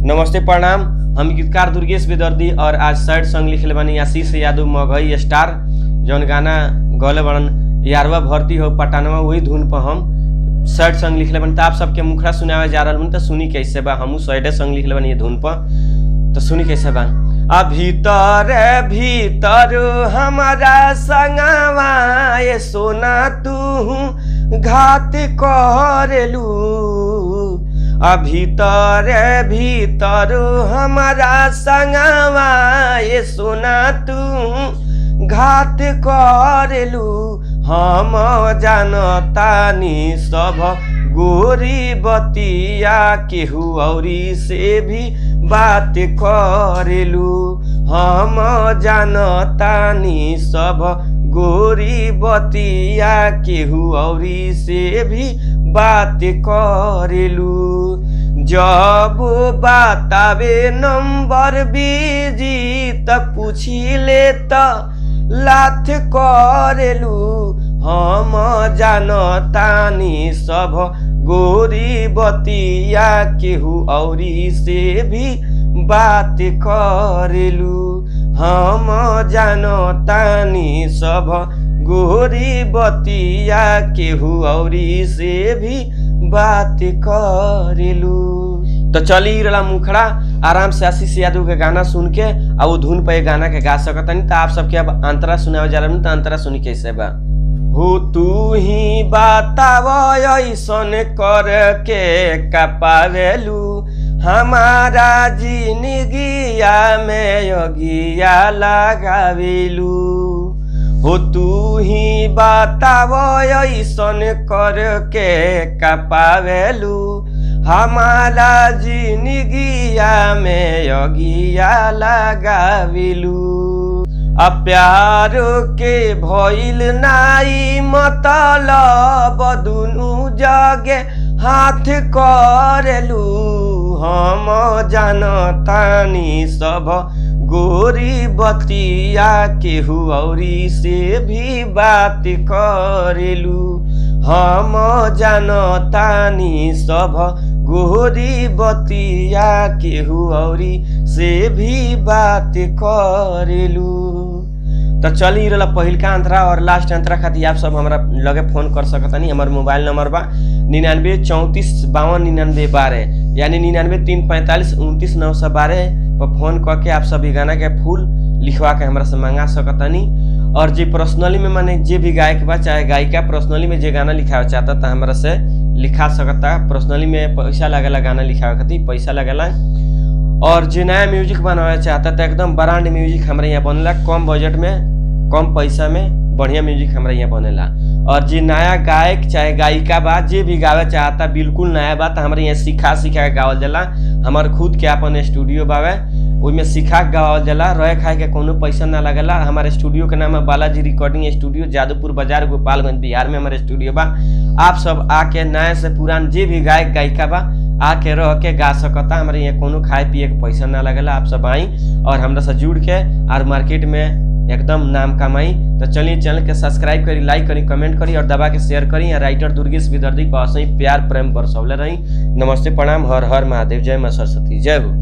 नमस्ते प्रणाम। हम गीतकार दुर्गेश बेदर्दी और आज सैड सॉन्ग लिखले बानी आशीष यादव मगही स्टार, जौन गाना गौले बड़न यारवा भर्ती हो पटानवा, वही धुन पर हम सैड सॉन्ग लिखले बानी। तो आप सबके मुखरा सुनावे जा रहा तो सुनी कैसे बा। हमू सैडे सॉन्ग लिखले बानी ये धुन पर, तो सुनी कैसे बा। भीतर भीतर हमारा संगवा ये सोना तू घात करेलू, भीतर भीतर हमारा संगवा ये सोना तू घात करेलू। हम जानतानी सब गोरी बतिया केहू औरी से भी बात करेलू। हम जानतानी सब गोरी बतिया केहू औरी से भी बात करेलू। जब बतावे नंबर बीजी तक पूछी ले त लाथ करेलू। हम जानतानी सब गोरी बतिया केहू औरी से भी बात करेलू। हम जानतानी सब गोरी बतिया केहू औरी से भी बात करेलू। तो चली रहा मुखड़ा आराम से आशीष यादव के गाना सुन के और वो धुन पे गाना के गा सकता नहीं। तो आप सबके अब अंतरा सुनावे जा रहा, तो अंतरा सुनी कैसे बा। हो तू ही बताव ऐसन कर के कपावेलू हमारा जिंदगिया में योगिया लगावेलू। हो तू ही बताव ऐसन कर के कपावेलू हमारा जिंदगिया में योगिया लगावेलू। प्यार के भइल नाई मतलब दुनु जगे हाथ करेलू। हम जानतानी सब गोरी बतिया केहू औरी से भी बात करेलू। हम जानतानी सब गोरी बतिया केहू औरी से भी बात करेलू। तो चली रहा पहिलका अंतरा और लास्ट अंतरा खातिर आप सब हमारा लगे फोन कर सकतानी। हमार मोबाइल नंबर बा 99 34 52 99 12 यानी 99 345 29 912 पर फोन करके आप सभी गाना के फुल लिखवा के हमारा से मंगा सकतानी। और जे पर्सनली में माने जे भी गायक बा चाहे गायिका पर्सनली में जे गाना लिखावे चाहता था हमारा से लिखा सकता। पर्सनली में पैसा लगेला, गाना लिखावे खातिर पैसा लगेला। और जो नया म्यूजिक बनावे चाहता तो एकदम ब्रांड म्यूजिक हमारे यहाँ बनेला, कम बजट में कम पैसा में बढ़िया म्यूजिक हमारे यहाँ बनेला। और जो नया गायक चाहे गायिका बा जे भी गावे चाहता बिल्कुल नया बा तो हमारे यहाँ सिखा के गावल जाला। हमार खुद के अपन स्टूडियो बावे, उसमें सिखा के गावल जाला। रहे खाए के कोनो पैसा ना लगेला। हमारे स्टूडियो के नाम है बालाजी रिकॉर्डिंग स्टूडियो, जादवपुर बाजार, गोपालगंज, बिहार में हमारे स्टूडियो बा। आप सब आके नए से पुरान जे भी गायक गायिका बा आके रह के गा सकता। हमारे यहाँ कोनो खाए पिए के पैसा ना लगेला। आप सब आई और हमरा से जुड़ के और मार्केट में एकदम नाम कमाई। तो चलिए चैनल के सब्सक्राइब करी, लाइक करी, कमेंट करी और दबा के शेयर करी। राइटर दुर्गेश बेदर्दी को ऐसे ही प्यार प्रेम बरसौले रही। नमस्ते प्रणाम, हर हर महादेव, जय मां सरस्वती, जय हो।